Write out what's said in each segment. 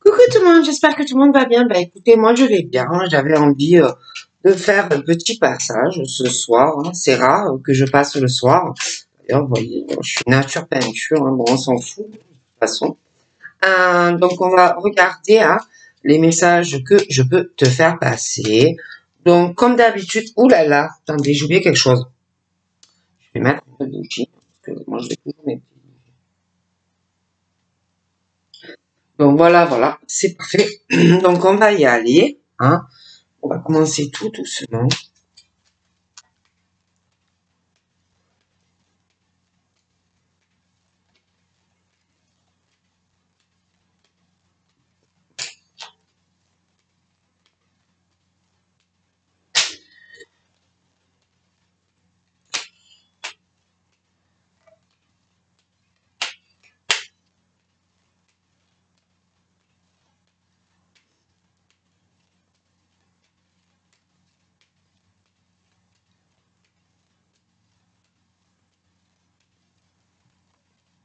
Coucou tout le monde, j'espère que tout le monde va bien. Bah écoutez, moi je vais bien. J'avais envie de faire un petit passage ce soir. Hein. C'est rare que je passe le soir. D'ailleurs, vous voyez, je suis nature peinture. Hein. Bon, on s'en fout de toute façon. Donc on va regarder hein, les messages que je peux te faire passer. Donc comme d'habitude, oulala, attendez, j'ai oublié quelque chose. Je vais mettre une bougie. Parce que moi je vais toujours mettre. Donc voilà, c'est parfait. Donc on va y aller. Hein. On va commencer tout doucement.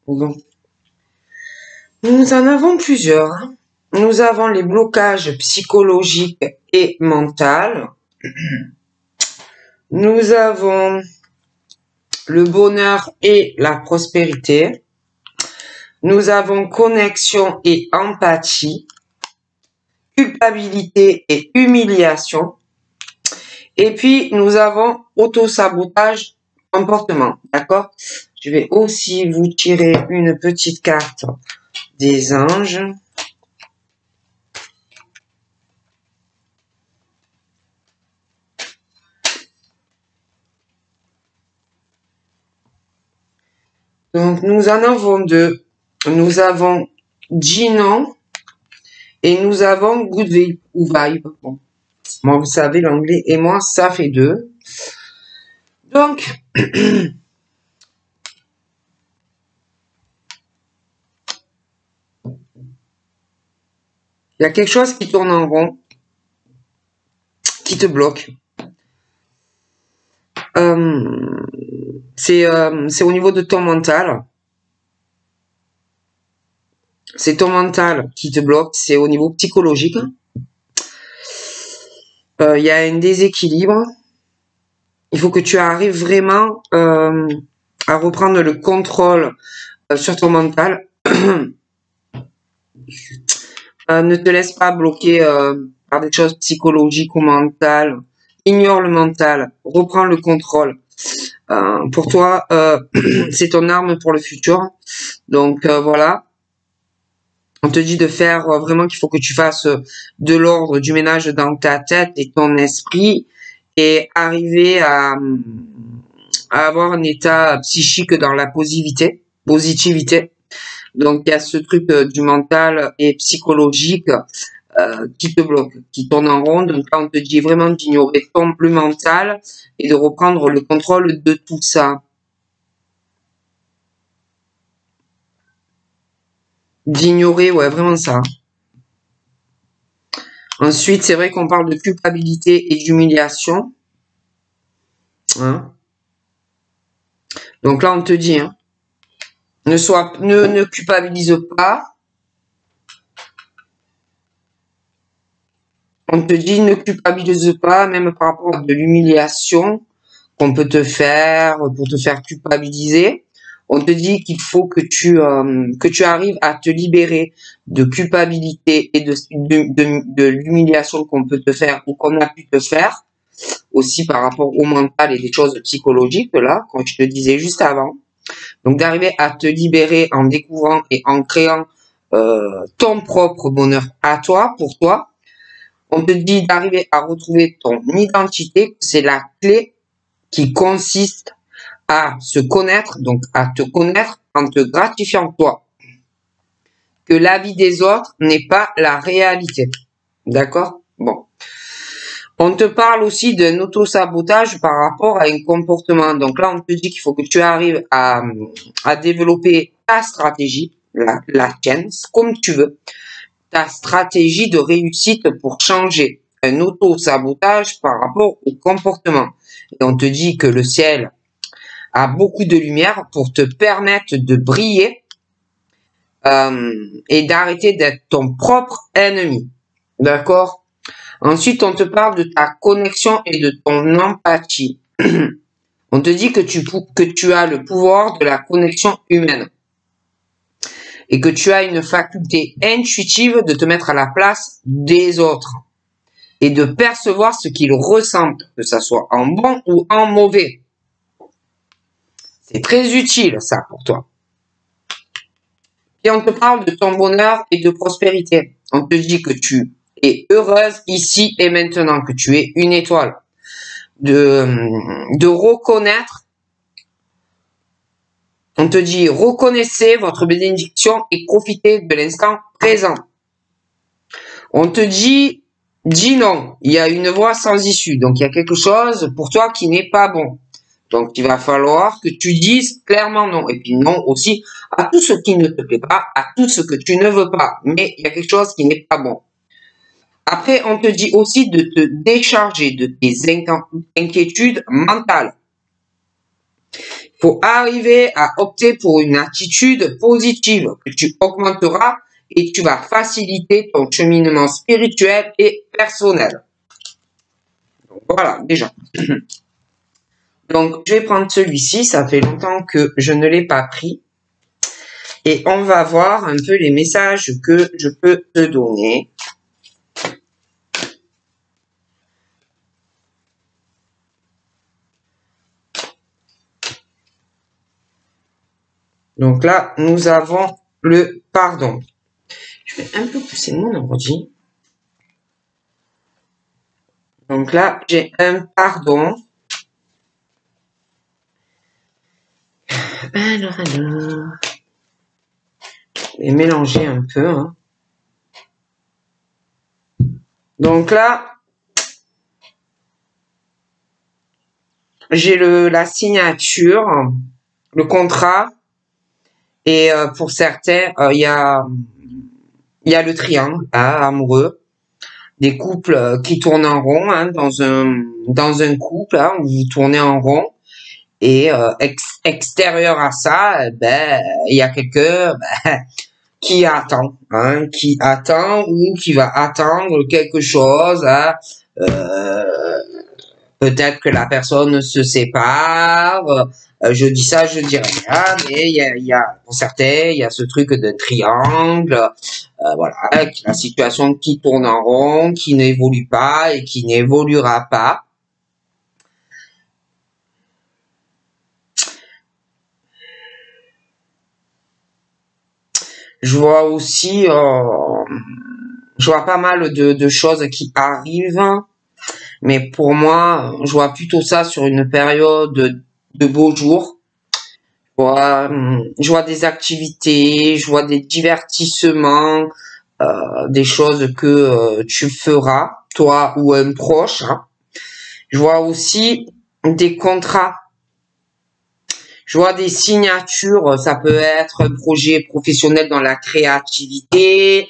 Bon. Nous en avons plusieurs. Hein. Nous avons les blocages psychologiques et mentaux. Nous avons le bonheur et la prospérité. Nous avons connexion et empathie. Culpabilité et humiliation. Et puis, nous avons autosabotage comportement. D'accord? Je vais aussi vous tirer une petite carte des anges. Donc, nous en avons deux. Nous avons Ginon et nous avons Good Vibe ou Vibe. Bon. Moi, vous savez, l'anglais et moi, ça fait deux. Donc, il y a quelque chose qui tourne en rond, qui te bloque. C'est au niveau de ton mental. C'est ton mental qui te bloque, c'est au niveau psychologique. Il y a un déséquilibre. Il faut que tu arrives vraiment à reprendre le contrôle sur ton mental. Ne te laisse pas bloquer par des choses psychologiques ou mentales. Ignore le mental. Reprends le contrôle. Pour toi, c'est ton arme pour le futur. Donc voilà. On te dit de faire vraiment qu'il faut que tu fasses de l'ordre, du ménage dans ta tête et ton esprit et arriver à avoir un état psychique dans la positivité. Donc il y a ce truc du mental et psychologique qui te bloque, qui tourne en rond. Donc là on te dit vraiment d'ignorer le mental et de reprendre le contrôle de tout ça. D'ignorer, ouais, vraiment ça. Ensuite, c'est vrai qu'on parle de culpabilité et d'humiliation. Hein. Donc là, on te dit, hein, ne culpabilise pas. On te dit, ne culpabilise pas, même par rapport à de l'humiliation qu'on peut te faire pour te faire culpabiliser. On te dit qu'il faut que tu arrives à te libérer de culpabilité et de l'humiliation qu'on peut te faire ou qu'on a pu te faire, aussi par rapport au mental et des choses psychologiques, là, comme je te disais juste avant. Donc d'arriver à te libérer en découvrant et en créant ton propre bonheur à toi, pour toi. On te dit d'arriver à retrouver ton identité, c'est la clé qui consiste à se connaître, donc à te connaître en te gratifiant toi. Que la vie des autres n'est pas la réalité. D'accord? Bon. On te parle aussi d'un auto-sabotage par rapport à un comportement. Donc là, on te dit qu'il faut que tu arrives à développer ta stratégie, la tienne, comme tu veux. Ta stratégie de réussite pour changer un auto-sabotage par rapport au comportement. Et on te dit que le ciel a beaucoup de lumière pour te permettre de briller et d'arrêter d'être ton propre ennemi. D'accord? Ensuite, on te parle de ta connexion et de ton empathie. On te dit que tu as le pouvoir de la connexion humaine et que tu as une faculté intuitive de te mettre à la place des autres et de percevoir ce qu'ils ressentent, que ça soit en bon ou en mauvais. C'est très utile, ça, pour toi. Et on te parle de ton bonheur et de prospérité. On te dit que tu es heureuse ici et maintenant, que tu es une étoile. De reconnaître. On te dit, reconnaissez votre bénédiction et profitez de l'instant présent. On te dit, dis non. Il y a une voie sans issue. Donc, il y a quelque chose pour toi qui n'est pas bon. Donc, il va falloir que tu dises clairement non. Et puis non aussi à tout ce qui ne te plaît pas, à tout ce que tu ne veux pas. Mais il y a quelque chose qui n'est pas bon. Après, on te dit aussi de te décharger de tes inquiétudes mentales. Il faut arriver à opter pour une attitude positive que tu augmenteras et tu vas faciliter ton cheminement spirituel et personnel. Donc, voilà, déjà. Donc, je vais prendre celui-ci. Ça fait longtemps que je ne l'ai pas pris. Et on va voir un peu les messages que je peux te donner. Donc là, nous avons le pardon. Je vais un peu pousser mon ordi. Donc là, j'ai un pardon. Alors. Je vais mélanger un peu. Hein. Donc là, j'ai la signature, le contrat. Et pour certains, il y a le triangle amoureux, des couples qui tournent en rond hein, dans un couple hein, où vous tournez en rond. Et extérieur à ça, il y a quelqu'un qui attend ou qui va attendre quelque chose. Hein, peut-être que la personne se sépare. Je dis ça, je dis rien, mais il y a pour certains, il y a ce truc de triangle, voilà, la situation qui tourne en rond, qui n'évolue pas et qui n'évoluera pas. Je vois aussi, je vois pas mal de choses qui arrivent, mais pour moi, je vois plutôt ça sur une période de beaux jours. Je vois des activités, je vois des divertissements, des choses que tu feras, toi ou un proche. Hein. Je vois aussi des contrats. Je vois des signatures, ça peut être un projet professionnel dans la créativité,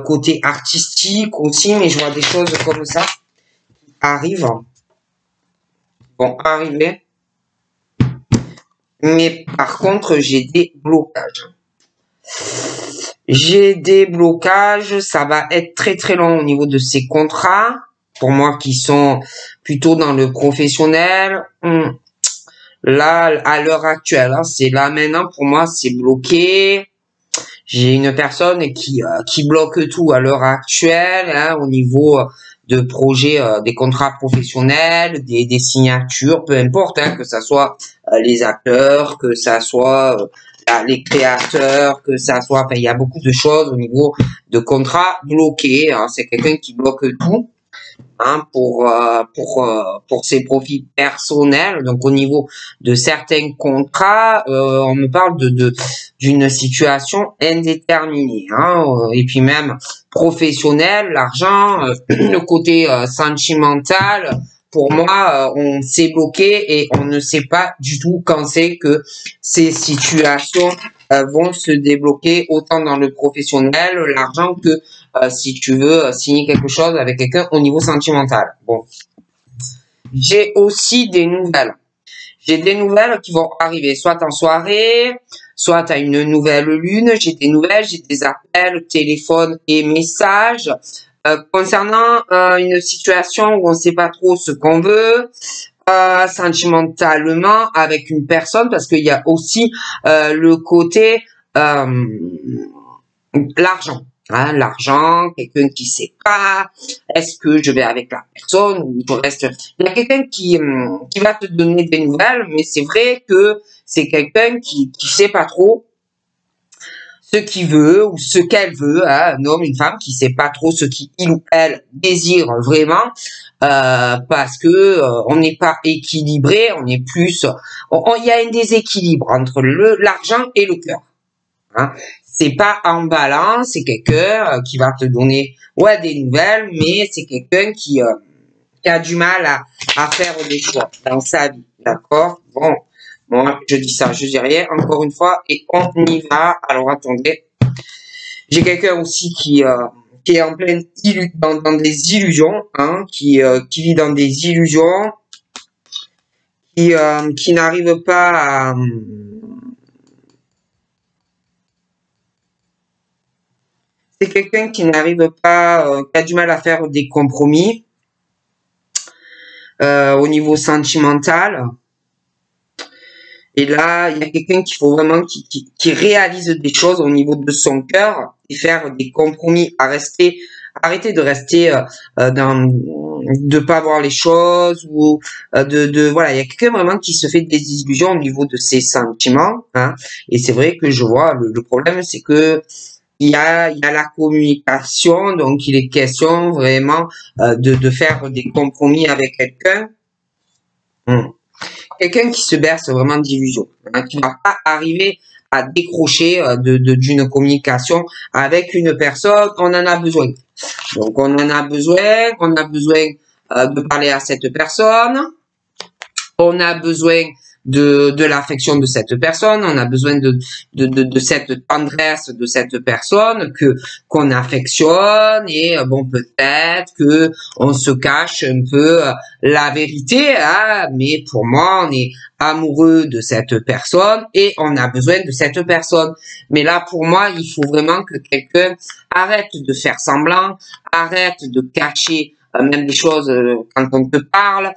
côté artistique aussi, mais je vois des choses comme ça qui arrivent, vont arriver. Mais par contre, j'ai des blocages. J'ai des blocages, ça va être très très long au niveau de ces contrats, pour moi qui sont plutôt dans le professionnel. Là, à l'heure actuelle, hein, c'est là maintenant, pour moi, c'est bloqué. J'ai une personne qui bloque tout à l'heure actuelle, hein, au niveau de projets, des contrats professionnels, des signatures, peu importe, hein, que ça soit les acteurs, que ça soit les créateurs, que ça soit, enfin, il y a beaucoup de choses au niveau de contrats bloqués. Hein, c'est quelqu'un qui bloque tout. Hein, pour ses profits personnels. Donc au niveau de certains contrats, on me parle d'une situation indéterminée. Hein, et puis même professionnel, l'argent, le côté sentimental. Pour moi, on s'est bloqué et on ne sait pas du tout quand c'est que ces situations vont se débloquer, autant dans le professionnel, l'argent, que si tu veux signer quelque chose avec quelqu'un au niveau sentimental. Bon, j'ai aussi des nouvelles. J'ai des nouvelles qui vont arriver, soit en soirée, soit à une nouvelle lune. J'ai des nouvelles, j'ai des appels, téléphones et messages. Concernant une situation où on ne sait pas trop ce qu'on veut, sentimentalement avec une personne, parce qu'il y a aussi le côté l'argent. Hein, l'argent, quelqu'un qui sait pas, est-ce que je vais avec la personne ou je reste. Il y a quelqu'un qui va te donner des nouvelles, mais c'est vrai que c'est quelqu'un qui sait pas trop ce qu'il veut ou ce qu'elle veut, hein, un homme, une femme qui sait pas trop ce qu'il ou elle désire vraiment, parce que on n'est pas équilibré, on est plus, il y a un déséquilibre entre l'argent et le cœur. Hein. C'est pas en balance, c'est quelqu'un qui va te donner des nouvelles, mais c'est quelqu'un qui a du mal à faire des choix dans sa vie, d'accord? Bon, moi je dis ça, je dis rien, encore une fois, et on y va. Alors attendez, j'ai quelqu'un aussi qui est en pleine dans des illusions, hein, qui vit dans des illusions, qui n'arrive pas à c'est quelqu'un qui n'arrive pas, qui a du mal à faire des compromis au niveau sentimental. Et là, il y a quelqu'un qu'il faut vraiment qui réalise des choses au niveau de son cœur et faire des compromis, arrêter de rester de pas voir les choses ou voilà, il y a quelqu'un vraiment qui se fait des illusions au niveau de ses sentiments, hein. Et c'est vrai que je vois le problème, c'est que il y a la communication, donc il est question vraiment de faire des compromis avec quelqu'un. Quelqu'un qui se berce vraiment d'illusions, hein, qui ne va pas arriver à décrocher d'une communication avec une personne. On en a besoin. Donc on en a besoin, de parler à cette personne. On a besoin de l'affection de cette personne, on a besoin de cette tendresse de cette personne qu'on affectionne et bon peut-être que on se cache un peu la vérité, hein, mais pour moi on est amoureux de cette personne et on a besoin de cette personne. Mais là pour moi il faut vraiment que quelqu'un arrête de faire semblant, arrête de cacher même des choses quand on te parle.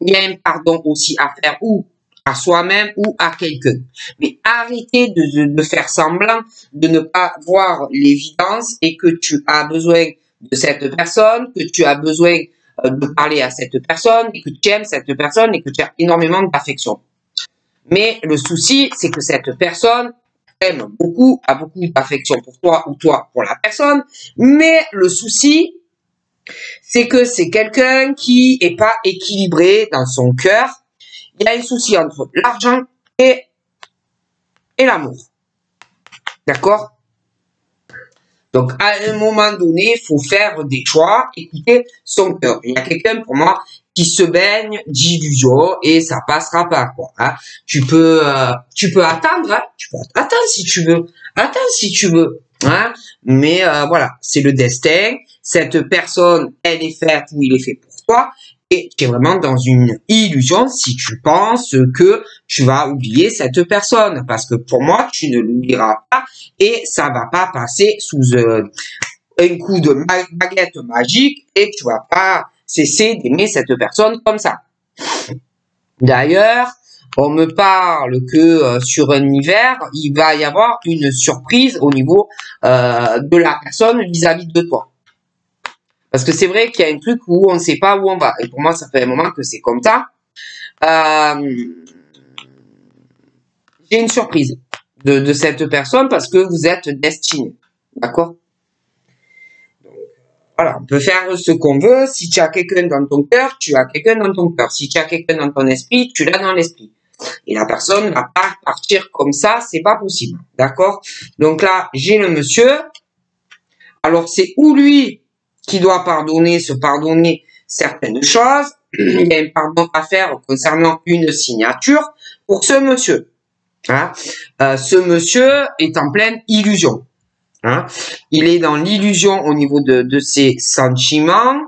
Il y a un pardon aussi à faire ou à soi-même ou à quelqu'un. Mais arrêtez de faire semblant, de ne pas voir l'évidence et que tu as besoin de cette personne, que tu as besoin de parler à cette personne, et que tu aimes cette personne et que tu as énormément d'affection. Mais le souci, c'est que cette personne aime beaucoup, a beaucoup d'affection pour toi ou toi pour la personne. Mais le souci, c'est que c'est quelqu'un qui est pas équilibré dans son cœur. Il y a un souci entre l'argent et l'amour. D'accord? Donc, à un moment donné, il faut faire des choix, écouter son cœur. Il y a quelqu'un, pour moi, qui se baigne d'illusions et ça passera pas, quoi. Hein. Tu peux attendre, hein. Tu peux attendre si tu veux. Attends si tu veux. Hein. Mais voilà, c'est le destin. Cette personne, elle est faite ou il est fait pour toi. Et tu es vraiment dans une illusion si tu penses que tu vas oublier cette personne. Parce que pour moi, tu ne l'oublieras pas et ça va pas passer sous un coup de baguette magique et tu vas pas cesser d'aimer cette personne comme ça. D'ailleurs, on me parle que sur un hiver, il va y avoir une surprise au niveau de la personne vis-à-vis de toi. Parce que c'est vrai qu'il y a un truc où on ne sait pas où on va. Et pour moi, ça fait un moment que c'est comme ça. J'ai une surprise de cette personne parce que vous êtes destinés. D'accord? Voilà, on peut faire ce qu'on veut. Si tu as quelqu'un dans ton cœur, tu as quelqu'un dans ton cœur. Si tu as quelqu'un dans ton esprit, tu l'as dans l'esprit. Et la personne ne va pas partir comme ça, c'est pas possible. D'accord? Donc là, j'ai le monsieur. Alors, c'est ou lui qui doit se pardonner certaines choses. Il y a un pardon à faire concernant une signature pour ce monsieur. Hein? Ce monsieur est en pleine illusion. Hein? Il est dans l'illusion au niveau de ses sentiments.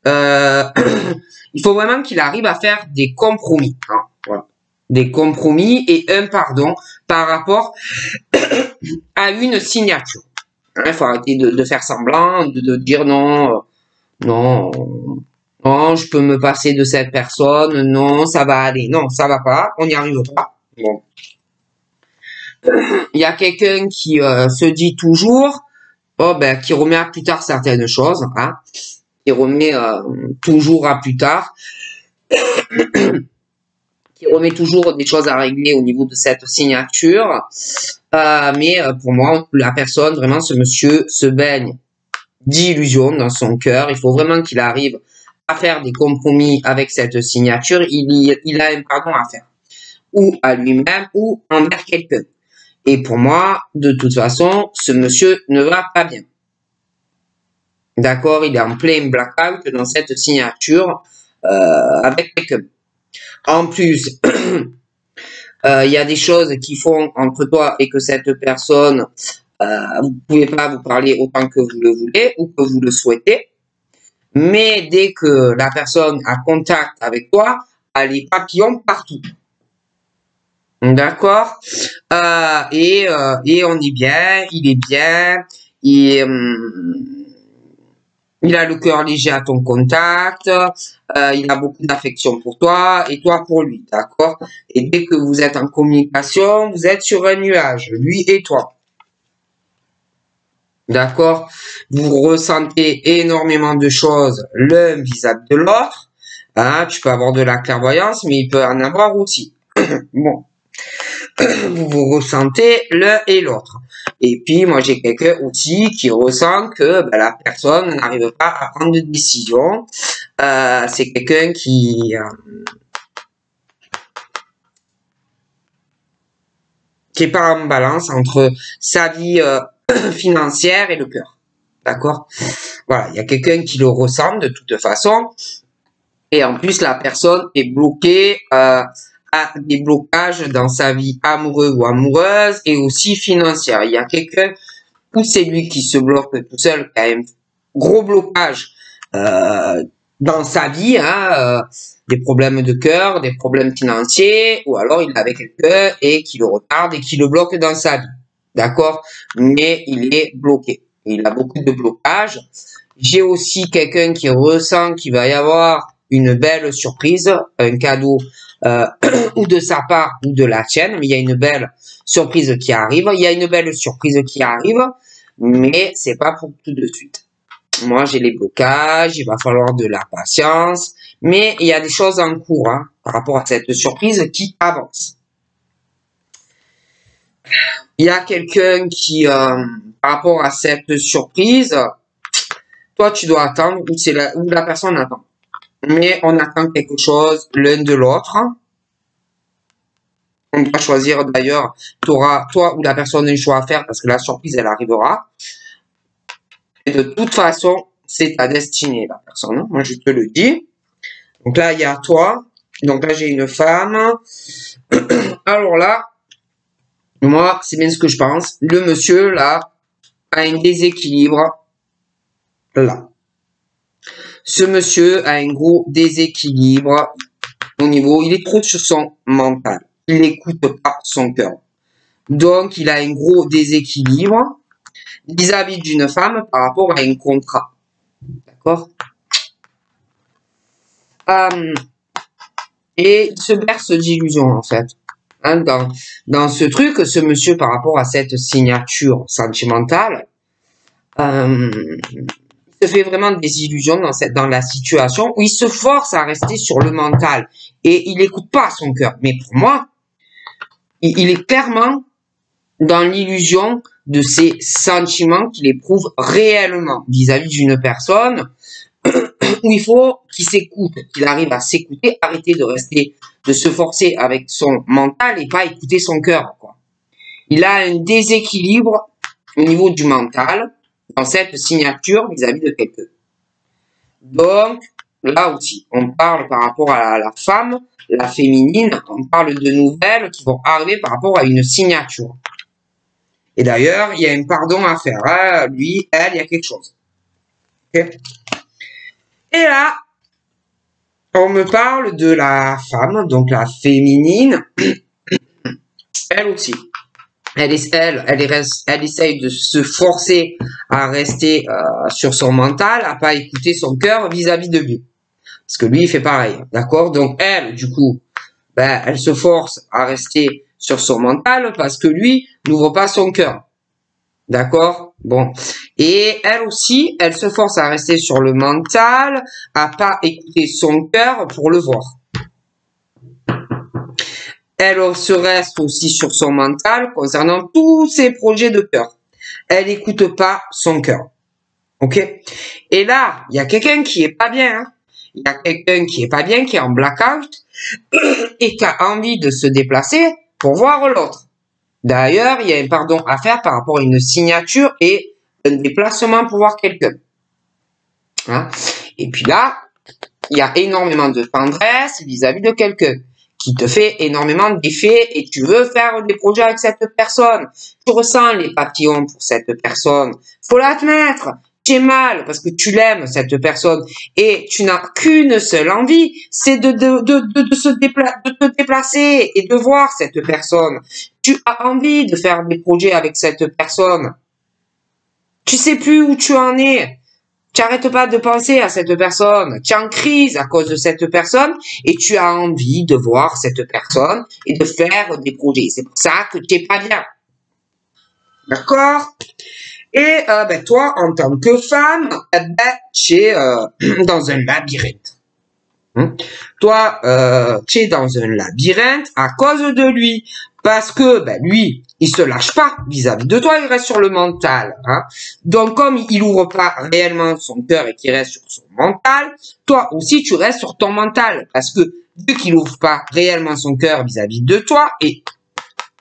Il faut vraiment qu'il arrive à faire des compromis. Hein? Voilà. des compromis et un pardon par rapport à une signature. Il faut arrêter de faire semblant, de dire non, non, non, je peux me passer de cette personne, non, ça va aller, non, ça va pas, on n'y arrive pas. Bon. Il y a quelqu'un qui se dit toujours, oh ben, qui remet à plus tard certaines choses, hein, qui remet toujours à plus tard, qui remet toujours des choses à régler au niveau de cette signature. Mais pour moi, la personne, vraiment, ce monsieur se baigne d'illusions dans son cœur. Il faut vraiment qu'il arrive à faire des compromis avec cette signature. Il a un pardon à faire, ou à lui-même, ou envers quelqu'un. Et pour moi, de toute façon, ce monsieur ne va pas bien. D'accord, il est en plein blackout dans cette signature avec quelqu'un. En plus, il y a des choses qui font entre toi et que cette personne, vous pouvez pas vous parler autant que vous le voulez ou que vous le souhaitez. Mais dès que la personne a contact avec toi, elle a les papillons partout. D'accord, et on est bien, il est bien, et il a le cœur léger à ton contact, il a beaucoup d'affection pour toi et toi pour lui, d'accord? Et dès que vous êtes en communication, vous êtes sur un nuage, lui et toi. D'accord? Vous ressentez énormément de choses l'un vis-à-vis de l'autre. Hein, tu peux avoir de la clairvoyance, mais il peut en avoir aussi. Bon. Vous vous ressentez l'un et l'autre. Et puis, moi, j'ai quelqu'un aussi qui ressent que ben, la personne n'arrive pas à prendre de décision. C'est quelqu'un qui est pas en balance entre sa vie financière et le cœur. D'accord? Voilà, il y a quelqu'un qui le ressent de toute façon. Et en plus, la personne est bloquée, a des blocages dans sa vie amoureuse ou amoureuse et aussi financière. Il y a quelqu'un, ou c'est lui qui se bloque tout seul, qui a un gros blocage dans sa vie, hein, des problèmes de cœur, des problèmes financiers, ou alors il est avec quelqu'un et qui le retarde et qui le bloque dans sa vie. D'accord? Mais il est bloqué. Il a beaucoup de blocages. J'ai aussi quelqu'un qui ressent qu'il va y avoir une belle surprise, un cadeau ou de sa part ou de la tienne, mais il y a une belle surprise qui arrive. Il y a une belle surprise qui arrive, mais c'est pas pour tout de suite. Moi, j'ai les blocages, il va falloir de la patience, mais il y a des choses en cours hein, par rapport à cette surprise qui avance. Il y a quelqu'un qui, par rapport à cette surprise, toi, tu dois attendre ou la personne attend. Mais on attend quelque chose l'un de l'autre. On doit choisir d'ailleurs, tu auras, toi ou la personne, un choix à faire parce que la surprise, elle arrivera. Et de toute façon, c'est ta destinée, la personne. Hein. Moi, je te le dis. Donc là, il y a toi. Donc là, j'ai une femme. Alors là, moi, c'est bien ce que je pense. Le monsieur, là, a un déséquilibre. Là. Ce monsieur a un gros déséquilibre au niveau, il est trop sur son mental. Il n'écoute pas son cœur. Donc, il a un gros déséquilibre vis-à-vis d'une femme par rapport à un contrat. D'accord? Et il se berce d'illusions, en fait. Hein, dans ce truc, ce monsieur, par rapport à cette signature sentimentale, il se fait vraiment des illusions dans la situation où il se force à rester sur le mental et il n'écoute pas son cœur. Mais pour moi, il est clairement dans l'illusion de ses sentiments qu'il éprouve réellement vis-à-vis d'une personne où il faut qu'il s'écoute, qu'il arrive à s'écouter, arrêter de se forcer avec son mental et pas écouter son cœur, quoi. Il a un déséquilibre au niveau du mental dans cette signature vis-à-vis de quelqu'un. Donc, là aussi, on parle par rapport à la femme, la féminine, on parle de nouvelles qui vont arriver par rapport à une signature. Et d'ailleurs, il y a un pardon à faire. Hein. Lui, elle, il y a quelque chose. Okay. Et là, On me parle de la femme, donc la féminine, elle aussi. Elle essaye de se forcer à rester sur son mental, à pas écouter son cœur vis-à-vis de lui. Parce que lui, il fait pareil, d'accord? Donc elle, du coup, ben, elle se force à rester sur son mental parce que lui n'ouvre pas son cœur. D'accord? Bon. Et elle aussi, elle se force à rester sur le mental, à pas écouter son cœur pour le voir. Elle se reste aussi sur son mental concernant tous ses projets de cœur. Elle n'écoute pas son cœur. Ok? Et là, il y a quelqu'un qui est pas bien. Hein? Il y a quelqu'un qui est pas bien, qui est en blackout et qui a envie de se déplacer pour voir l'autre. D'ailleurs, il y a un pardon à faire par rapport à une signature et un déplacement pour voir quelqu'un. Hein? Et puis là, il y a énormément de tendresse vis-à-vis de quelqu'un qui te fait énormément d'effets et tu veux faire des projets avec cette personne. Tu ressens les papillons pour cette personne. Faut l'admettre. Tu es mal parce que tu l'aimes, cette personne, et tu n'as qu'une seule envie, c'est de te déplacer et de voir cette personne. Tu as envie de faire des projets avec cette personne. Tu sais plus où tu en es. Tu n'arrêtes pas de penser à cette personne. Tu es en crise à cause de cette personne et tu as envie de voir cette personne et de faire des projets. C'est pour ça que tu n'es pas bien. D'accord? Et ben, toi, en tant que femme, ben, tu es dans un labyrinthe. Hein? Toi, tu es dans un labyrinthe à cause de lui. Parce que ben, lui, il se lâche pas vis-à-vis de toi, il reste sur le mental. Hein? Donc, comme il ouvre pas réellement son cœur et qu'il reste sur son mental, toi aussi, tu restes sur ton mental. Parce que vu qu'il ouvre pas réellement son cœur vis-à-vis de toi, et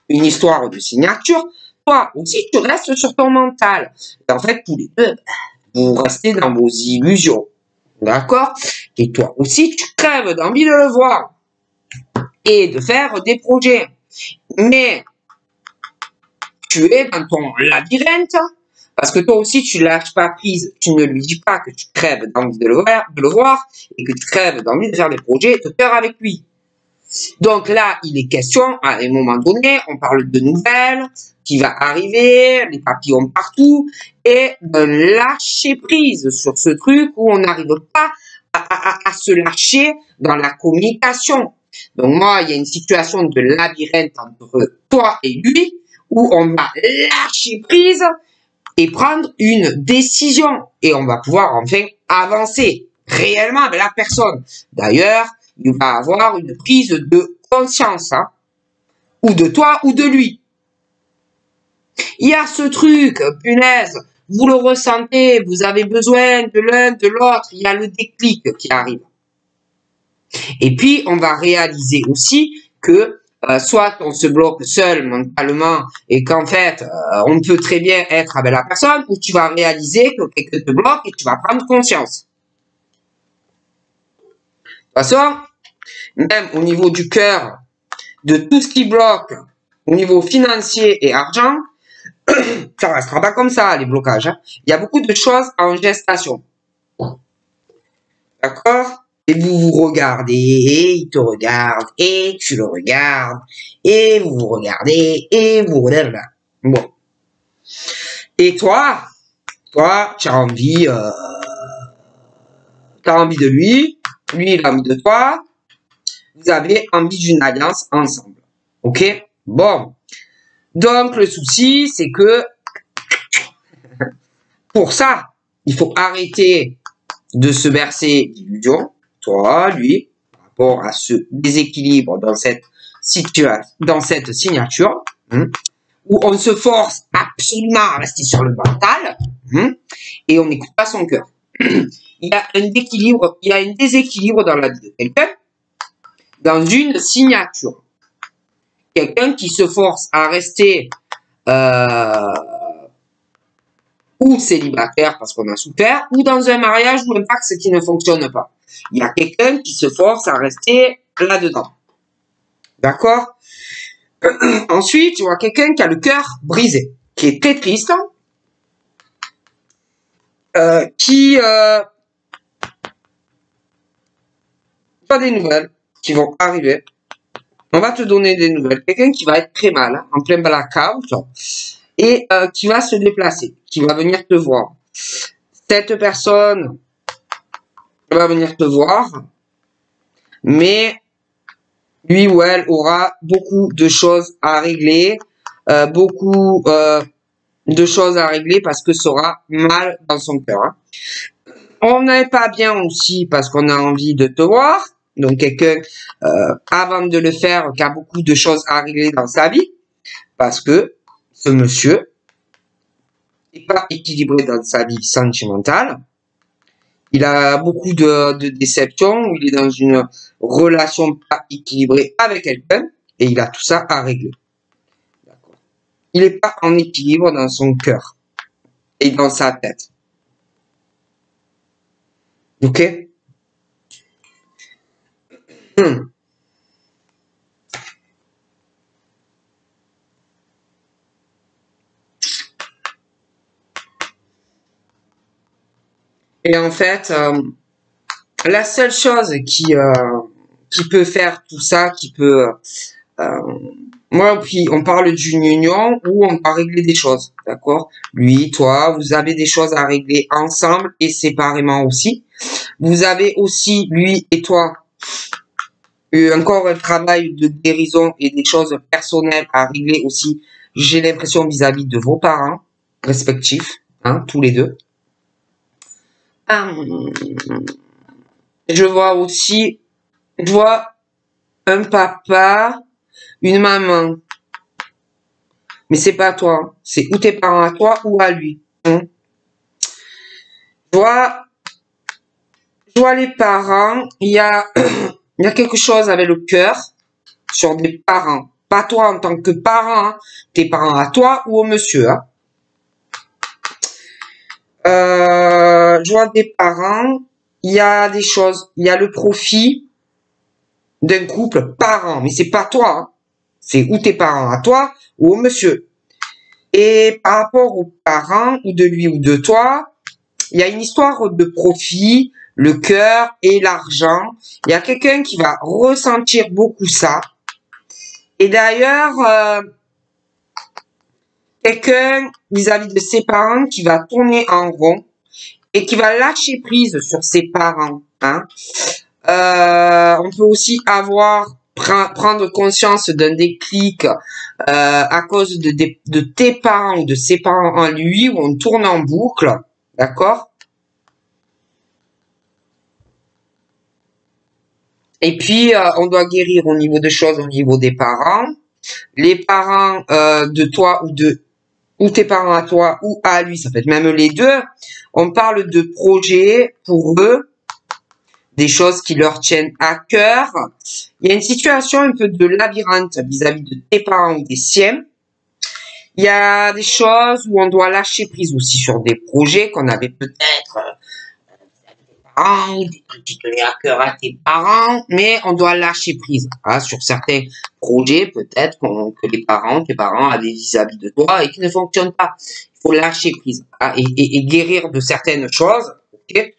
une histoire de signature, toi aussi, tu restes sur ton mental. Et en fait, tous les deux, vous restez dans vos illusions. D'accord? Et toi aussi, tu crèves d'envie de le voir. Et de faire des projets. Mais, tu es dans ton labyrinthe, parce que toi aussi, tu lâches pas prise. Tu ne lui dis pas que tu crèves d'envie de le voir, et que tu crèves d'envie de faire des projets de cœur avec lui. Donc là, il est question, à un moment donné, on parle de nouvelles qui va arriver, les papillons partout, et de lâcher prise sur ce truc où on n'arrive pas à se lâcher dans la communication. Donc moi, il y a une situation de labyrinthe entre toi et lui, où on va lâcher prise et prendre une décision. Et on va pouvoir enfin avancer réellement avec la personne. D'ailleurs, il va avoir une prise de conscience, hein, ou de toi ou de lui. Il y a ce truc, punaise, vous le ressentez, vous avez besoin de l'un, de l'autre, il y a le déclic qui arrive. Et puis, on va réaliser aussi que soit on se bloque seul mentalement et qu'en fait, on peut très bien être avec la personne, ou tu vas réaliser que quelqu'un te bloque et tu vas prendre conscience. De toute façon, même au niveau du cœur, de tout ce qui bloque, au niveau financier et argent, ça restera pas comme ça, les blocages. Hein. Il y a beaucoup de choses en gestation. D'accord? Et vous vous regardez, et il te regarde, et tu le regardes, et vous vous regardez, et vous regardez. Bon. Et toi, tu as envie de lui il a envie de toi, vous avez envie d'une alliance ensemble. Ok? Bon. Donc, le souci, c'est que, pour ça, il faut arrêter de se bercer d'illusions, toi, lui, par rapport à ce déséquilibre dans cette situation, dans cette signature, où on se force absolument à rester sur le mental, et on n'écoute pas son cœur. Il y a un déséquilibre dans la vie de quelqu'un, dans une signature. Quelqu'un qui se force à rester ou célibataire parce qu'on a souffert, ou dans un mariage ou un pacte qui ne fonctionne pas. Il y a quelqu'un qui se force à rester là-dedans. D'accord? Ensuite, tu vois quelqu'un qui a le cœur brisé, qui est très triste, as des nouvelles qui vont arriver. On va te donner des nouvelles. Quelqu'un qui va être très mal, hein, en plein blackout, et qui va se déplacer, qui va venir te voir. Cette personne va venir te voir, mais lui ou elle aura beaucoup de choses à régler, beaucoup de choses à régler parce que ça aura mal dans son cœur. Hein. On n'est pas bien aussi parce qu'on a envie de te voir. Donc quelqu'un, avant de le faire, qui a beaucoup de choses à régler dans sa vie, parce que ce monsieur n'est pas équilibré dans sa vie sentimentale. Il a beaucoup de déceptions, il est dans une relation pas équilibrée avec quelqu'un, et il a tout ça à régler. Il n'est pas en équilibre dans son cœur et dans sa tête. Ok? Et en fait, la seule chose qui peut faire tout ça, qui peut... moi, puis on parle d'une union où on va régler des choses, d'accord? Lui, toi, vous avez des choses à régler ensemble et séparément aussi. Vous avez aussi, lui et toi, encore un travail de guérison et des choses personnelles à régler aussi, j'ai l'impression vis-à-vis de vos parents respectifs, hein, tous les deux. Je vois aussi, je vois un papa, une maman. Mais c'est pas toi, c'est ou tes parents à toi ou à lui. Hein. Je vois les parents, il y a quelque chose avec le cœur sur des parents. Pas toi en tant que parent, hein, tes parents à toi ou au monsieur. Hein. Je vois des parents, il y a des choses, il y a le profit d'un couple parent, mais c'est pas toi, hein. C'est ou tes parents à toi ou au monsieur. Et par rapport aux parents, ou de lui ou de toi, il y a une histoire de profit, le cœur et l'argent. Il y a quelqu'un qui va ressentir beaucoup ça. Et d'ailleurs, quelqu'un vis-à-vis de ses parents qui va tourner en rond et qui va lâcher prise sur ses parents. Hein. On peut aussi prendre conscience d'un déclic à cause de tes parents ou de ses parents en lui, où on tourne en boucle, d'accord? Et puis, on doit guérir au niveau de choses, au niveau des parents. Les parents de toi ou tes parents à toi ou à lui, ça peut être même les deux. On parle de projets pour eux, des choses qui leur tiennent à cœur. Il y a une situation un peu de labyrinthe vis-à-vis de tes parents ou des siens. Il y a des choses où on doit lâcher prise aussi sur des projets qu'on avait peut-être des trucs qui tenaient à cœur à tes parents, mais on doit lâcher prise hein, sur certains projets peut-être que tes parents avaient vis-à-vis de toi et qui ne fonctionnent pas. Il faut lâcher prise hein, et guérir de certaines choses. Okay.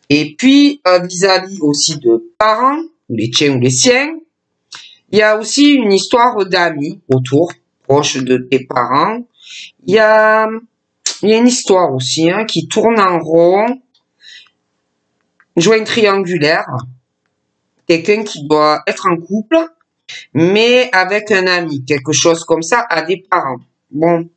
Et puis, vis-à-vis aussi de parents, ou les tiens ou les siens, il y a aussi une histoire d'amis autour, proche de tes parents. Il y a une histoire aussi hein, qui tourne en rond, joint triangulaire. Quelqu'un qui doit être en couple, mais avec un ami, quelque chose comme ça, à des parents. Bon,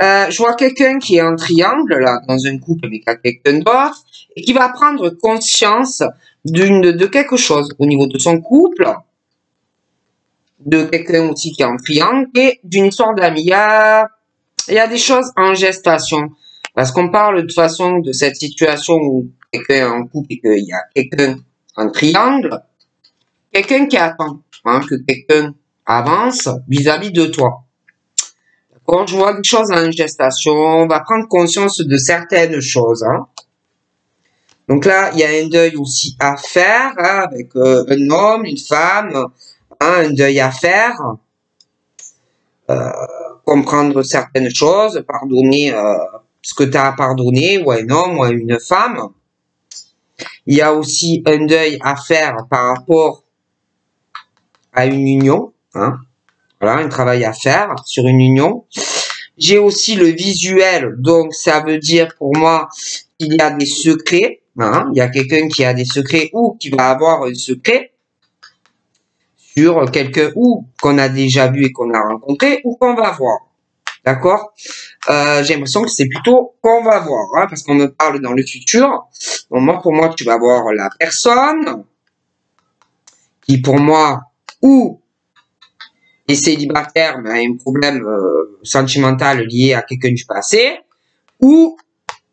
je vois quelqu'un qui est en triangle, là, dans un couple avec quelqu'un d'autre, et qui va prendre conscience de quelque chose au niveau de son couple, de quelqu'un aussi qui est en triangle, et d'une histoire d'amis. Il y a des choses en gestation, parce qu'on parle de toute façon de cette situation où quelqu'un est en couple et qu'il y a quelqu'un en triangle, quelqu'un qui attend hein, que quelqu'un avance vis-à-vis de toi. Quand je vois des choses en gestation, on va prendre conscience de certaines choses. Hein. Donc là, il y a un deuil aussi à faire hein, avec un homme, une femme, hein, un deuil à faire. Comprendre certaines choses, pardonner ce que tu as à pardonner, ou à un homme, ou à une femme. Il y a aussi un deuil à faire par rapport à une union. Hein. Voilà, un travail à faire sur une union. J'ai aussi le visuel, donc ça veut dire pour moi qu'il y a des secrets. Hein. Il y a quelqu'un qui a des secrets ou qui va avoir un secret sur quelqu'un ou qu'on a déjà vu et qu'on a rencontré ou qu'on va voir. D'accord. J'ai l'impression que c'est plutôt qu'on va voir, hein, parce qu'on me parle dans le futur. Bon, moi, pour moi, tu vas voir la personne qui, pour moi, ou est célibataire, mais a un problème sentimental lié à quelqu'un du passé, ou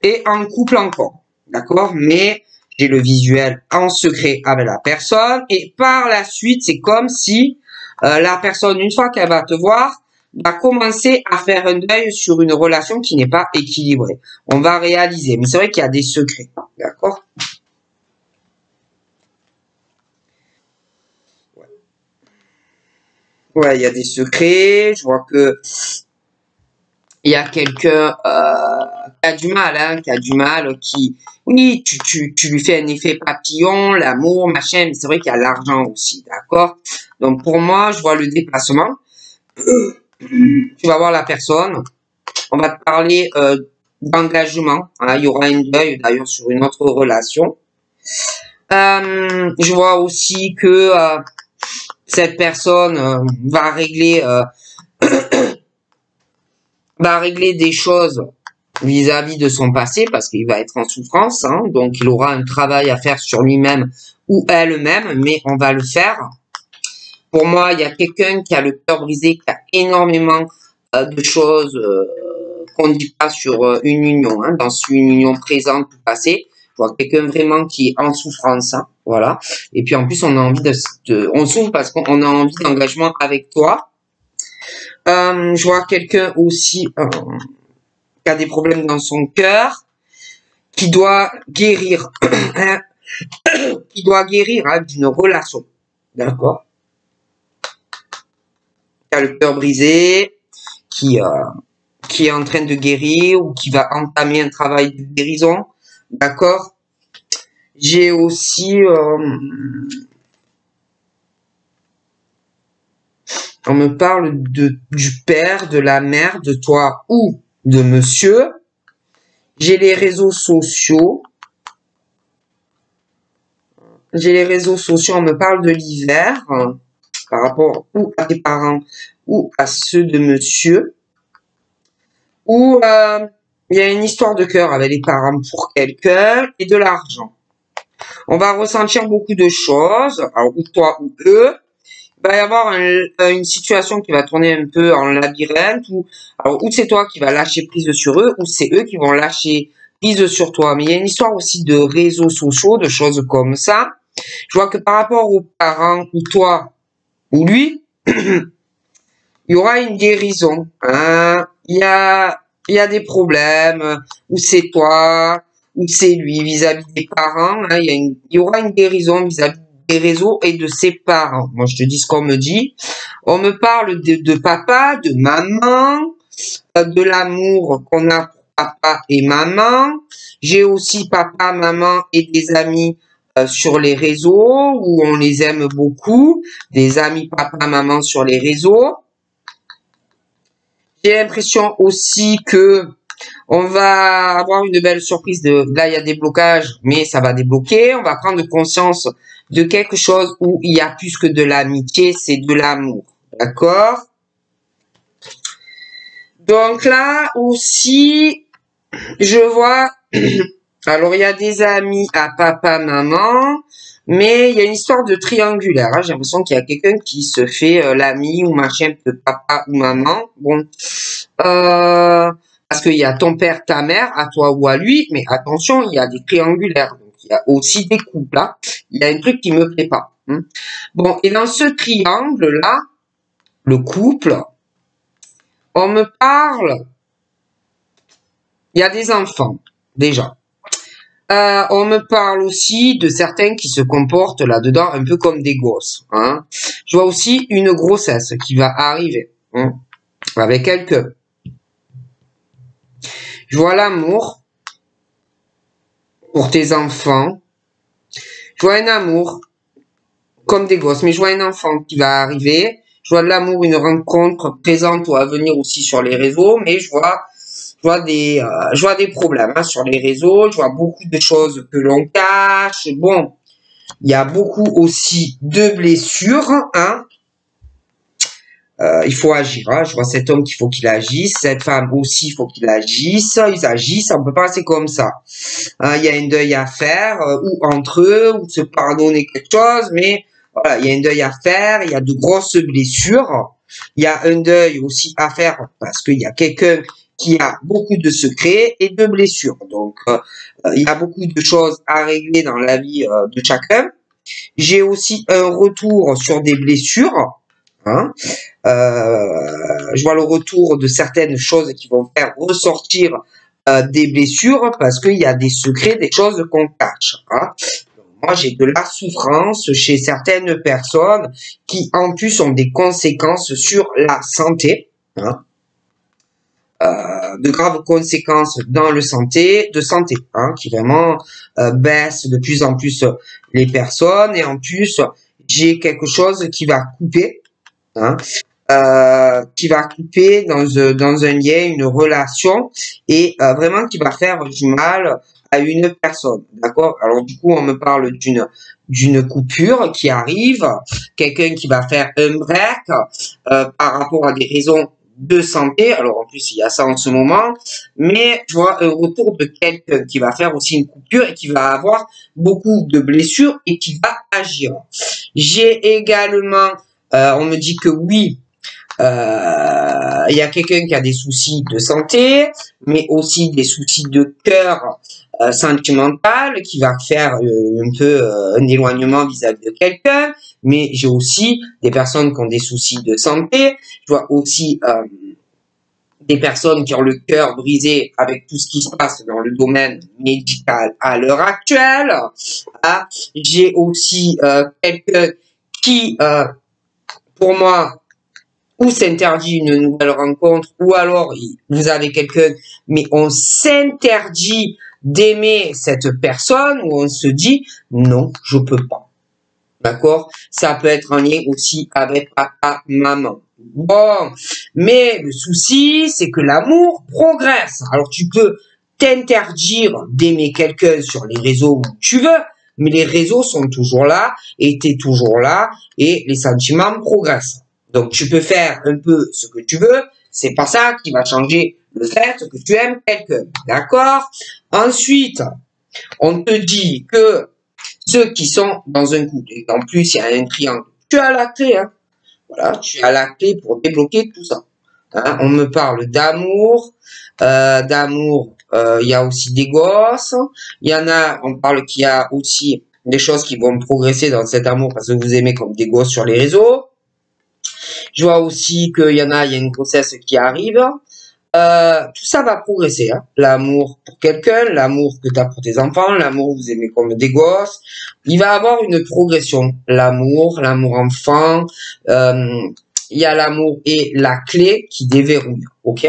est en couple encore. D'accord. Mais j'ai le visuel en secret avec la personne, et par la suite, c'est comme si la personne, une fois qu'elle va te voir, va commencer à faire un deuil sur une relation qui n'est pas équilibrée. On va réaliser, mais c'est vrai qu'il y a des secrets, d'accord? Ouais, il y a des secrets. Je vois que il y a quelqu'un qui a du mal, hein, qui a du mal, qui, oui, tu lui fais un effet papillon, l'amour, machin, mais c'est vrai qu'il y a l'argent aussi, d'accord? Donc pour moi, je vois le déplacement. Tu vas voir la personne. On va te parler d'engagement. Hein, il y aura un deuil d'ailleurs sur une autre relation. Je vois aussi que cette personne va régler des choses vis-à-vis de son passé parce qu'il va être en souffrance. Hein, donc il aura un travail à faire sur lui-même ou elle-même, mais on va le faire. Pour moi, il y a quelqu'un qui a le cœur brisé, qui a énormément de choses qu'on ne dit pas sur une union, hein, dans une union présente ou passée. Je vois quelqu'un vraiment qui est en souffrance, hein, voilà. Et puis en plus, on a envie on souffre parce qu'on a envie d'engagement avec toi. Je vois quelqu'un aussi qui a des problèmes dans son cœur, qui doit guérir, qui doit guérir hein, d'une relation, d'accord. Qui a le cœur brisé, qui est en train de guérir ou qui va entamer un travail de guérison, d'accord. J'ai aussi, on me parle du père, de la mère, de toi ou de monsieur. J'ai les réseaux sociaux. J'ai les réseaux sociaux, on me parle de l'hiver, hein, par rapport ou à tes parents ou à ceux de monsieur. Ou il y a une histoire de cœur avec les parents pour quelqu'un et de l'argent. On va ressentir beaucoup de choses, alors ou toi ou eux. Il va y avoir une situation qui va tourner un peu en labyrinthe, ou c'est toi qui vas lâcher prise sur eux, ou c'est eux qui vont lâcher prise sur toi. Mais il y a une histoire aussi de réseaux sociaux, de choses comme ça. Je vois que par rapport aux parents, ou toi, ou lui, il y aura une guérison. Hein. Il y a des problèmes, ou c'est toi, ou c'est lui vis-à-vis des parents. Hein. Il y aura une guérison vis-à-vis des réseaux et de ses parents. Moi, je te dis ce qu'on me dit. On me parle de papa, de maman, de l'amour qu'on a pour papa et maman. J'ai aussi papa, maman et des amis sur les réseaux où on les aime beaucoup. Des amis papa, maman sur les réseaux. J'ai l'impression aussi que on va avoir une belle surprise là il y a des blocages, mais ça va débloquer. On va prendre conscience de quelque chose où il y a plus que de l'amitié, c'est de l'amour. D'accord? Donc là aussi, je vois, alors il y a des amis à papa, maman, mais il y a une histoire de triangulaire. Hein. J'ai l'impression qu'il y a quelqu'un qui se fait l'ami ou machin de papa ou maman. Bon, parce qu'il y a ton père, ta mère, à toi ou à lui, mais attention, il y a des triangulaires. Donc, il y a aussi des couples. Là. Il y a un truc qui me plaît pas. Hein. Bon, et dans ce triangle-là, le couple, on me parle, il y a des enfants, déjà. On me parle aussi de certains qui se comportent là-dedans un peu comme des gosses. Hein. Je vois aussi une grossesse qui va arriver hein, avec quelqu'un. Je vois l'amour pour tes enfants. Je vois un amour, comme des gosses, mais je vois un enfant qui va arriver. Je vois de l'amour, une rencontre présente ou à venir aussi sur les réseaux, mais je vois des problèmes hein, sur les réseaux. Je vois beaucoup de choses que l'on cache. Bon, il y a beaucoup aussi de blessures, hein. Il faut agir. Hein. Je vois cet homme qu'il faut qu'il agisse, cette femme aussi il faut qu'il agisse. Ils agissent, on peut pas rester comme ça. Hein, il y a un deuil à faire, ou entre eux, ou se pardonner quelque chose, mais voilà, il y a un deuil à faire. Il y a de grosses blessures. Il y a un deuil aussi à faire parce qu'il y a quelqu'un qui a beaucoup de secrets et de blessures. Donc, il y a beaucoup de choses à régler dans la vie de chacun. J'ai aussi un retour sur des blessures. Hein. Je vois le retour de certaines choses qui vont faire ressortir des blessures parce qu'il y a des secrets, des choses qu'on cache. Hein. Moi, j'ai de la souffrance chez certaines personnes qui, en plus, ont des conséquences sur la santé. Hein. De graves conséquences dans le santé, hein, qui vraiment baisse de plus en plus les personnes. Et en plus, j'ai quelque chose qui va couper. Hein, qui va couper dans un lien, une relation, et vraiment qui va faire du mal à une personne. D'accord? Alors du coup, on me parle d'une coupure qui arrive, quelqu'un qui va faire un break par rapport à des raisons de santé. Alors en plus, il y a ça en ce moment, mais je vois un retour de quelqu'un qui va faire aussi une coupure et qui va avoir beaucoup de blessures et qui va agir. J'ai également on me dit que oui, il y a quelqu'un qui a des soucis de santé, mais aussi des soucis de cœur sentimental, qui va faire un peu un éloignement vis-à-vis de quelqu'un. Mais j'ai aussi des personnes qui ont des soucis de santé. Je vois aussi des personnes qui ont le cœur brisé avec tout ce qui se passe dans le domaine médical à l'heure actuelle. Ah, j'ai aussi quelqu'un qui pour moi, ou s'interdit une nouvelle rencontre, ou alors vous avez quelqu'un, mais on s'interdit d'aimer cette personne, ou on se dit, non, je peux pas. D'accord? Ça peut être en lien aussi avec papa, maman. Bon, mais le souci, c'est que l'amour progresse. Alors tu peux t'interdire d'aimer quelqu'un sur les réseaux où tu veux, mais les réseaux sont toujours là, et t'es toujours là, et les sentiments progressent. Donc tu peux faire un peu ce que tu veux, c'est pas ça qui va changer le fait que tu aimes quelqu'un. D'accord? Ensuite, on te dit que ceux qui sont dans un couple, et en plus il y a un triangle, tu as la clé, hein. Voilà, tu as la clé pour débloquer tout ça. Hein, on me parle d'amour, il y a aussi des gosses, il y en a, on parle qu'il y a aussi des choses qui vont progresser dans cet amour parce que vous aimez comme des gosses sur les réseaux. Je vois aussi qu'il y en a, il y a une grossesse qui arrive. Tout ça va progresser. Hein. L'amour pour quelqu'un, l'amour que tu as pour tes enfants, l'amour que vous aimez comme des gosses. Il va avoir une progression. L'amour enfant. Il y a l'amour et la clé qui déverrouille. Ok.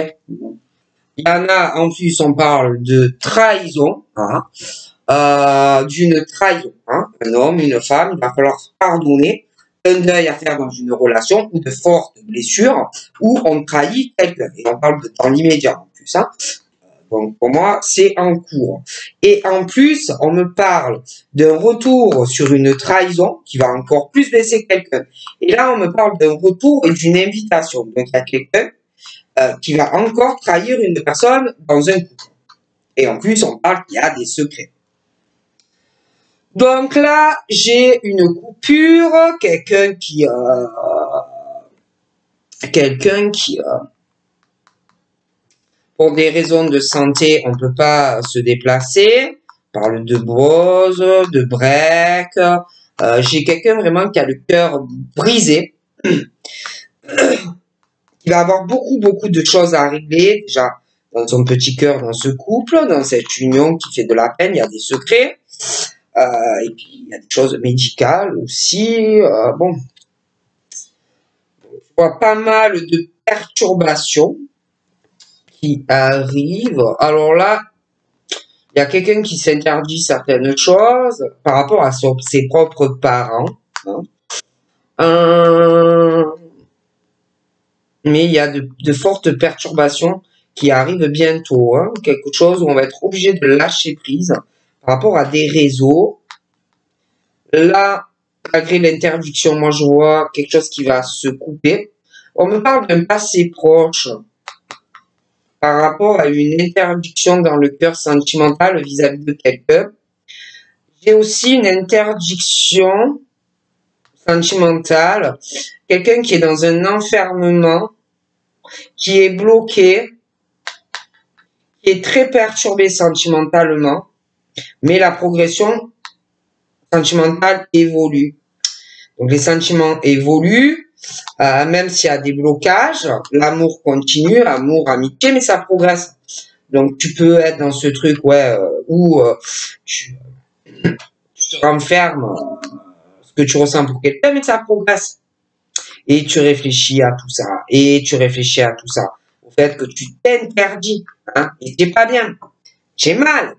Il y en a, en plus, on parle de trahison. Hein. D'une trahison. Hein. Un homme, une femme, il va falloir pardonner. Un deuil à faire dans une relation ou de fortes blessures où on trahit quelqu'un. Et on parle de dans l'immédiat en plus. Hein. Donc pour moi, c'est en cours. Et en plus, on me parle d'un retour sur une trahison qui va encore plus blesser quelqu'un. Et là, on me parle d'un retour et d'une invitation. Donc il y a quelqu'un qui va encore trahir une personne dans un couple. Et en plus, on parle qu'il y a des secrets. Donc là, j'ai une coupure, quelqu'un qui pour des raisons de santé, on peut pas se déplacer. On parle de pause, de break. J'ai quelqu'un vraiment qui a le cœur brisé, qui va avoir beaucoup de choses à régler déjà dans son petit cœur, dans ce couple, dans cette union qui fait de la peine. Il y a des secrets. Et puis, il y a des choses médicales aussi. Bon, je vois pas mal de perturbations qui arrivent. Alors là, Il y a quelqu'un qui s'interdit certaines choses par rapport à ses propres parents. Hein. Mais il y a de fortes perturbations qui arrivent bientôt. Hein. Quelque chose où on va être obligé de lâcher prise par rapport à des réseaux. Là, malgré l'interdiction, moi je vois quelque chose qui va se couper. On me parle d'un passé proche par rapport à une interdiction dans le cœur sentimental vis-à-vis de quelqu'un. J'ai aussi une interdiction sentimentale, quelqu'un qui est dans un enfermement, qui est bloqué, qui est très perturbé sentimentalement, mais la progression sentimentale évolue. Donc les sentiments évoluent, même s'il y a des blocages, l'amour continue, amour, amitié, mais ça progresse. Donc tu peux être dans ce truc où tu te renfermes ce que tu ressens pour quelqu'un, mais ça progresse. Et tu réfléchis à tout ça, et tu réfléchis à tout ça. Au fait que tu t'interdis, hein, et t'es pas bien. J'ai mal,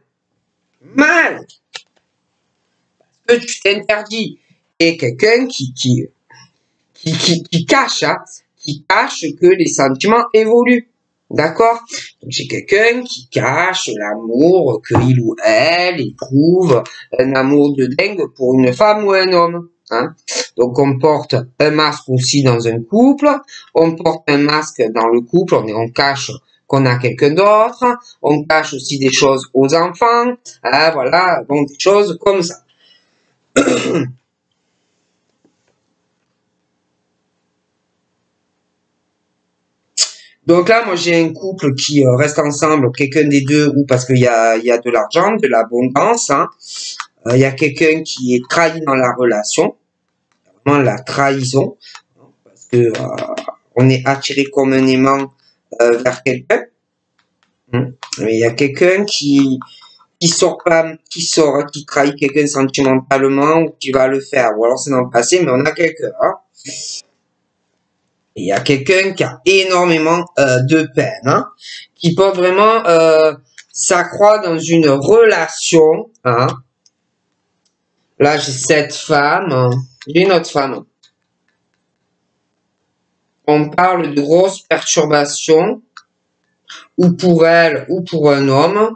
parce que tu t'interdis. Et quelqu'un qui cache, hein, qui cache que les sentiments évoluent. D'accord? Donc c'est quelqu'un qui cache l'amour qu'il ou elle éprouve, un amour de dingue pour une femme ou un homme. Hein? Donc on porte un masque aussi dans un couple, on porte un masque dans le couple, on cache qu'on a quelqu'un d'autre, on cache aussi des choses aux enfants, hein, voilà, bon, des choses comme ça. Donc là, moi, j'ai un couple qui reste ensemble, quelqu'un des deux, ou parce qu'il y a de l'argent, de l'abondance. Hein. Il y a quelqu'un qui est trahi dans la relation, vraiment la trahison, parce que on est attiré comme un aimant vers quelqu'un. Mais il y a quelqu'un qui sort pas, qui trahit quelqu'un sentimentalement, ou qui va le faire, ou alors c'est dans le passé, mais on a quelqu'un. Hein. Il y a quelqu'un qui a énormément de peine, hein, qui peut vraiment s'accroître dans une relation. Hein. Là, j'ai cette femme, j'ai une autre femme. On parle de grosses perturbations, ou pour elle, ou pour un homme.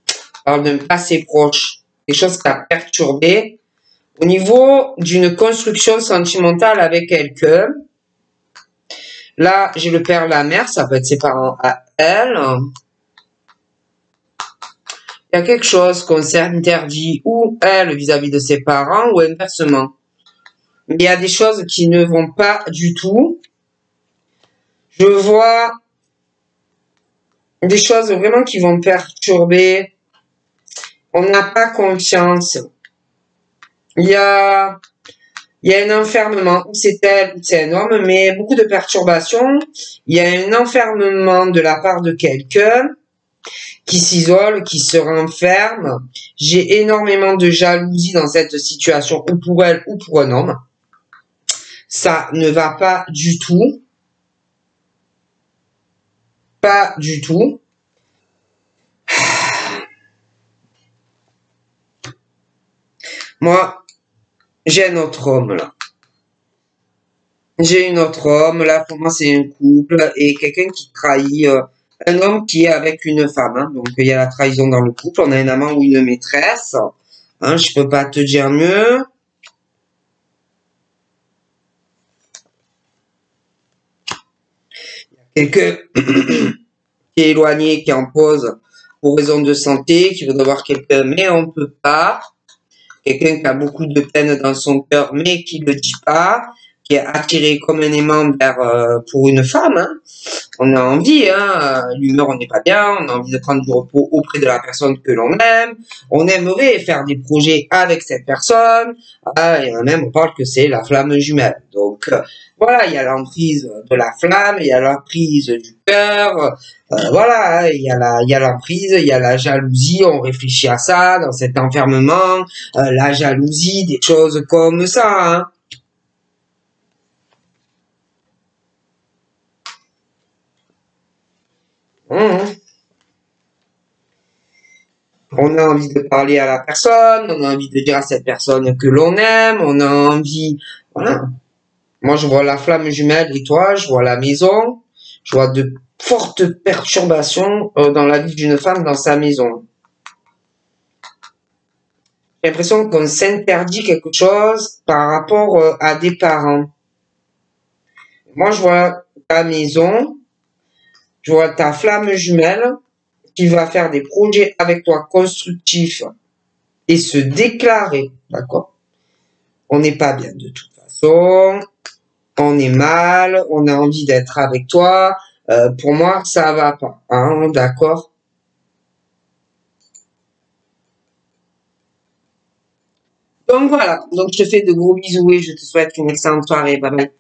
On parle d'un passé proche, des choses qui a perturbé. Au niveau d'une construction sentimentale avec quelqu'un, là, j'ai le père, la mère, ça peut être ses parents à elle. Il y a quelque chose qu'on s'interdit ou elle vis-à-vis de ses parents ou inversement. Mais il y a des choses qui ne vont pas du tout. Je vois des choses vraiment qui vont perturber. On n'a pas confiance. Il y a, il y a un enfermement, ou c'est elle, ou c'est un homme, mais beaucoup de perturbations. Il y a un enfermement de la part de quelqu'un qui s'isole, qui se renferme. J'ai énormément de jalousie dans cette situation, ou pour elle, ou pour un homme. Ça ne va pas du tout. Pas du tout. Moi, j'ai un autre homme là. J'ai un autre homme. Là, pour moi, c'est un couple et quelqu'un qui trahit. Un homme qui est avec une femme. Hein. Donc, il y a la trahison dans le couple. On a un amant ou une maîtresse. Hein, je peux pas te dire mieux. Quelqu'un qui est éloigné, qui est en pause pour raison de santé, qui veut voir quelqu'un, mais on peut pas. Quelqu'un qui a beaucoup de peine dans son cœur, mais qui ne le dit pas, qui est attiré comme un aimant vers, pour une femme. Hein. On a envie, hein, l'humeur, on n'est pas bien, on a envie de prendre du repos auprès de la personne que l'on aime, on aimerait faire des projets avec cette personne, et même on parle que c'est la flamme jumelle. Donc voilà, il y a l'emprise de la flamme, il y a l'emprise du cœur, voilà, hein, il y a l'emprise, il y a la jalousie, on réfléchit à ça dans cet enfermement, la jalousie, des choses comme ça. Hein. On a envie de parler à la personne, on a envie de dire à cette personne que l'on aime, on a envie, voilà. Moi, je vois la flamme jumelle et toi, je vois la maison, je vois de fortes perturbations dans la vie d'une femme dans sa maison. J'ai l'impression qu'on s'interdit quelque chose par rapport à des parents. Moi, je vois ta maison, je vois ta flamme jumelle qui va faire des projets avec toi constructifs et se déclarer, d'accord? On n'est pas bien de toute façon, on est mal, on a envie d'être avec toi. Pour moi, ça va pas, hein, d'accord? Donc voilà, donc je te fais de gros bisous et je te souhaite une excellente soirée. Bye bye.